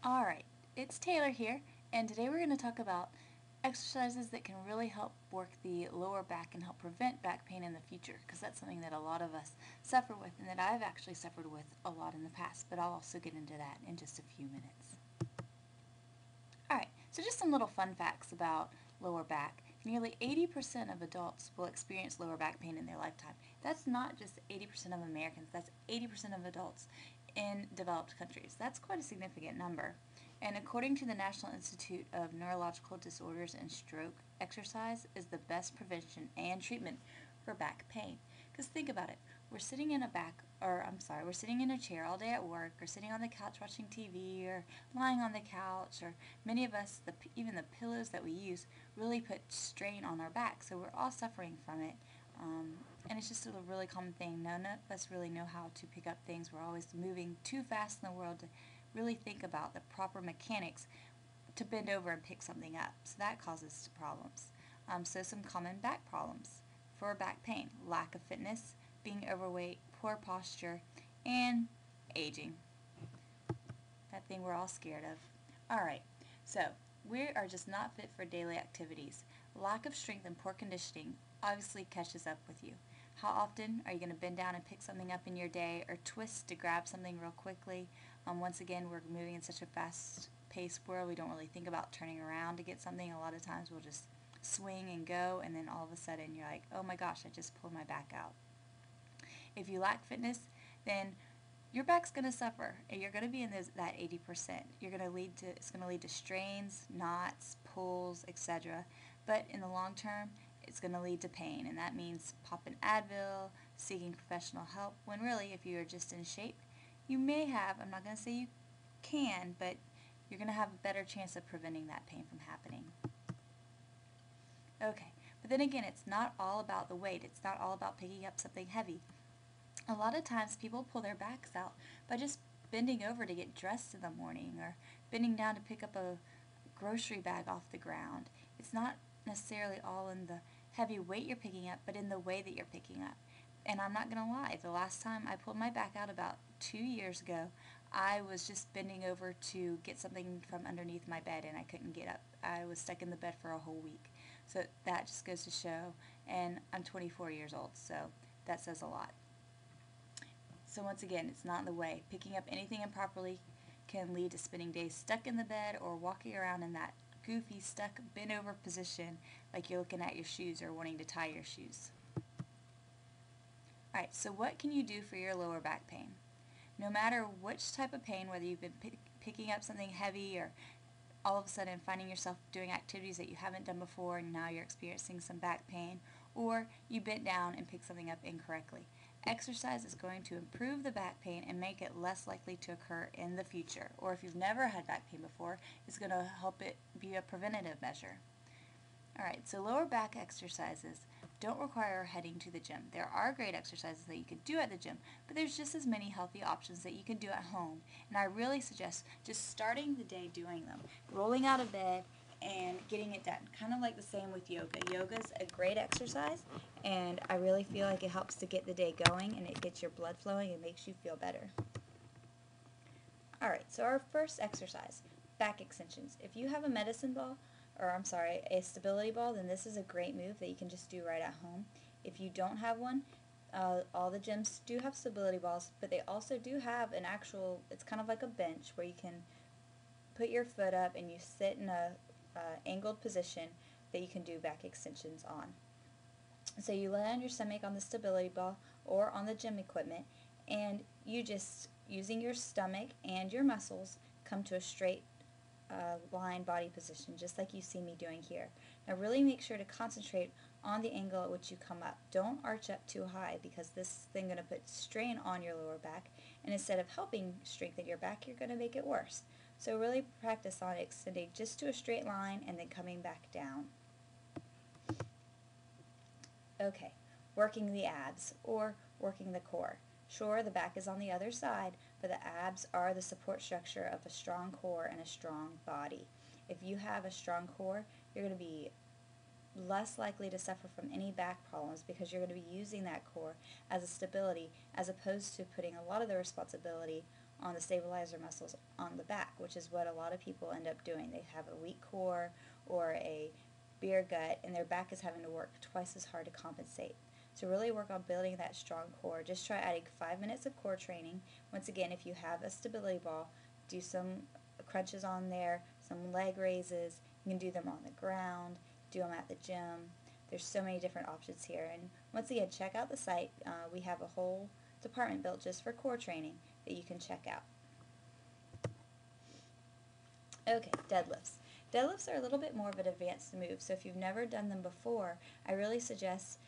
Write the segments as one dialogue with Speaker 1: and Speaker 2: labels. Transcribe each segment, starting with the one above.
Speaker 1: Alright, it's Taylor here, and today we're going to talk about exercises that can really help work the lower back and help prevent back pain in the future, because that's something that a lot of us suffer with and that I've actually suffered with a lot in the past, but I'll also get into that in just a few minutes. Alright, so just some little fun facts about lower back. Nearly 80% of adults will experience lower back pain in their lifetime. That's not just 80% of Americans, that's 80% of adults in developed countries. That's quite a significant number. And according to the National Institute of Neurological Disorders and Stroke, exercise is the best prevention and treatment for back pain. Because think about it, we're sitting in a chair all day at work, or sitting on the couch watching TV, or lying on the couch, or many of us, even the pillows that we use, really put strain on our back. So we're all suffering from it. And it's just a really common thing. None of us really know how to pick up things. We're always moving too fast in the world to really think about the proper mechanics to bend over and pick something up. So that causes problems. So some common back problems for back pain: lack of fitness, being overweight, poor posture, and aging. That thing we're all scared of. Alright, so we are just not fit for daily activities. Lack of strength and poor conditioning obviously catches up with you. How often are you going to bend down and pick something up in your day, or twist to grab something real quickly? Once again, we're moving in such a fast-paced world, we don't really think about turning around to get something. A lot of times we'll just swing and go, and then all of a sudden you're like, oh my gosh, I just pulled my back out. If you lack fitness, then your back's going to suffer, and you're going to be in that 80%. It's going to lead to strains, knots, pulls, etc. But in the long term, it's going to lead to pain, and that means popping Advil, seeking professional help, when really, if you are just in shape, you may have, I'm not going to say you can, but you're going to have a better chance of preventing that pain from happening. Okay, but then again, it's not all about the weight. It's not all about picking up something heavy. A lot of times people pull their backs out by just bending over to get dressed in the morning, or bending down to pick up a grocery bag off the ground. It's not necessarily all in the heavy weight you're picking up, but in the way that you're picking up. And I'm not going to lie, the last time I pulled my back out about 2 years ago, I was just bending over to get something from underneath my bed, and I couldn't get up. I was stuck in the bed for a whole week. So that just goes to show, and I'm 24 years old, so that says a lot. So once again, it's not in the way. Picking up anything improperly can lead to spending days stuck in the bed, or walking around in that goofy, stuck, bent over position like you're looking at your shoes or wanting to tie your shoes. Alright, so what can you do for your lower back pain? No matter which type of pain, whether you've been picking up something heavy, or all of a sudden finding yourself doing activities that you haven't done before and now you're experiencing some back pain, or you bent down and picked something up incorrectly, exercise is going to improve the back pain and make it less likely to occur in the future. Or if you've never had back pain before, it's going to help it be a preventative measure. Alright, so lower back exercises don't require heading to the gym. There are great exercises that you can do at the gym, but there's just as many healthy options that you can do at home. And I really suggest just starting the day doing them. Rolling out of bed and getting it done. Kind of like the same with yoga. Yoga's a great exercise, and I really feel like it helps to get the day going, and it gets your blood flowing and makes you feel better. Alright, so our first exercise, back extensions. If you have a medicine ball, a stability ball, then this is a great move that you can just do right at home. If you don't have one, all the gyms do have stability balls, but they also do have an actual, it's kind of like a bench where you can put your foot up and you sit in a angled position that you can do back extensions on. So you lay on your stomach on the stability ball or on the gym equipment, and you just, using your stomach and your muscles, come to a straight line body position, just like you see me doing here. Now really make sure to concentrate on the angle at which you come up. Don't arch up too high, because this thing is going to put strain on your lower back, and instead of helping strengthen your back, you're going to make it worse. So really practice on extending just to a straight line and then coming back down. Okay, working the abs or working the core. Sure, the back is on the other side, but the abs are the support structure of a strong core and a strong body. If you have a strong core, you're going to be less likely to suffer from any back problems, because you're going to be using that core as a stability, as opposed to putting a lot of the responsibility on the stabilizer muscles on the back, which is what a lot of people end up doing. They have a weak core or a beer gut, and their back is having to work twice as hard to compensate. So really work on building that strong core. Just try adding 5 minutes of core training. Once again, if you have a stability ball, do some crunches on there, some leg raises. You can do them on the ground, do them at the gym. There's so many different options here. And once again, check out the site. We have a whole department built just for core training that you can check out. Okay, deadlifts. Deadlifts are a little bit more of an advanced move, so if you've never done them before, I really suggest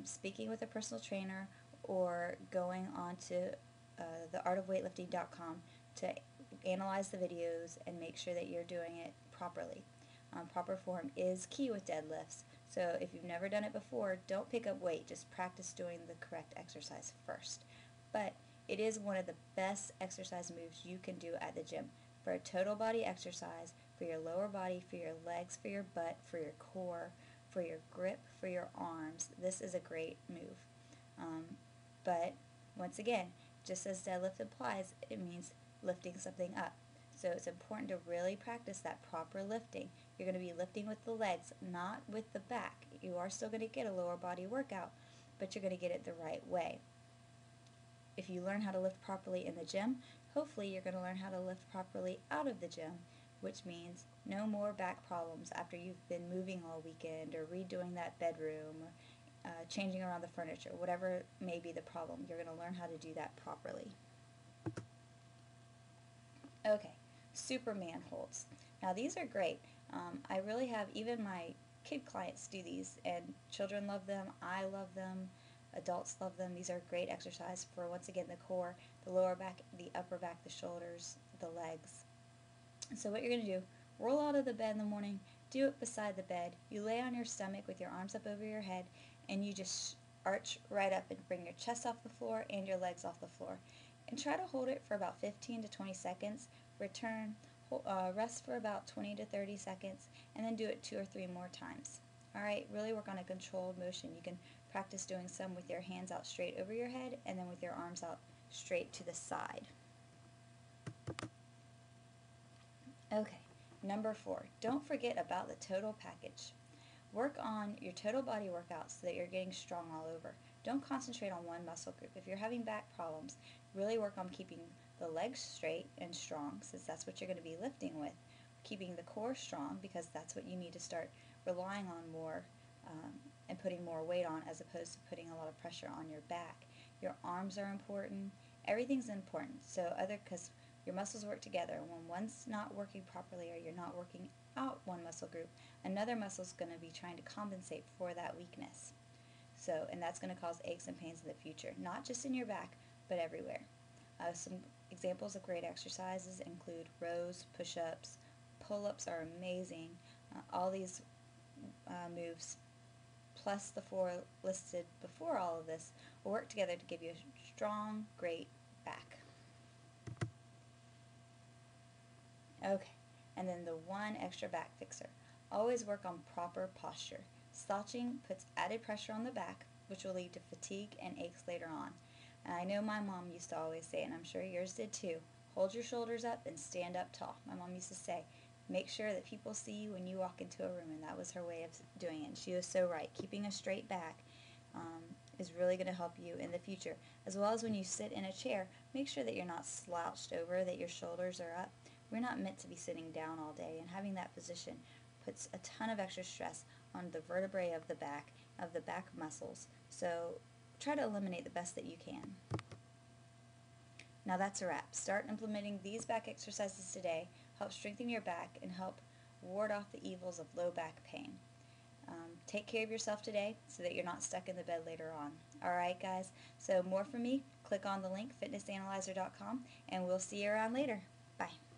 Speaker 1: speaking with a personal trainer or going on to theartofweightlifting.com to analyze the videos and make sure that you're doing it properly. Proper form is key with deadlifts, so if you've never done it before, don't pick up weight, just practice doing the correct exercise first. But it is one of the best exercise moves you can do at the gym for a total body exercise, for your lower body, for your legs, for your butt, for your core, for your grip, for your arms. This is a great move. But once again, just as deadlift implies, it means lifting something up. So it's important to really practice that proper lifting. You're going to be lifting with the legs, not with the back. You are still going to get a lower body workout, but you're going to get it the right way. If you learn how to lift properly in the gym, hopefully you're going to learn how to lift properly out of the gym, which means no more back problems after you've been moving all weekend or redoing that bedroom or changing around the furniture. Whatever may be the problem, you're going to learn how to do that properly. Okay, Superman holds. Now these are great. I really have even my kid clients do these, and children love them, I love them, adults love them. These are great exercise for, once again, the core, the lower back, the upper back, the shoulders, the legs. So what you're going to do, roll out of the bed in the morning, do it beside the bed. You lay on your stomach with your arms up over your head, and you just arch right up and bring your chest off the floor and your legs off the floor. And try to hold it for about 15 to 20 seconds. Return, rest for about 20 to 30 seconds, and then do it 2 or 3 more times. Alright, really work on a controlled motion. You can practice doing some with your hands out straight over your head and then with your arms out straight to the side. Okay, number 4, don't forget about the total package. Work on your total body workouts so that you're getting strong all over. Don't concentrate on one muscle group. If you're having back problems, really work on keeping the legs straight and strong, since that's what you're going to be lifting with. Keeping the core strong, because that's what you need to start relying on more and putting more weight on, as opposed to putting a lot of pressure on your back. Your arms are important. Everything's important. So because your muscles work together. When one's not working properly or you're not working out one muscle group, another muscle is going to be trying to compensate for that weakness. So, and that's going to cause aches and pains in the future, not just in your back, but everywhere. Some examples of great exercises include rows, push-ups, pull-ups are amazing. All these moves, plus the 4 listed before all of this, will work together to give you a strong, great back. Okay, and then the one extra back fixer. Always work on proper posture. Slouching puts added pressure on the back, which will lead to fatigue and aches later on. And I know my mom used to always say, and I'm sure yours did too, hold your shoulders up and stand up tall. My mom used to say, make sure that people see you when you walk into a room, and that was her way of doing it. And she was so right. Keeping a straight back is really going to help you in the future. As well as when you sit in a chair, make sure that you're not slouched over, that your shoulders are up. We're not meant to be sitting down all day, and having that position puts a ton of extra stress on the vertebrae of the back muscles. So try to eliminate the best that you can. Now that's a wrap. Start implementing these back exercises today. Help strengthen your back and help ward off the evils of low back pain. Take care of yourself today so that you're not stuck in the bed later on. Alright guys, so more from me, click on the link fitnessanalyzer.com, and we'll see you around later. Bye.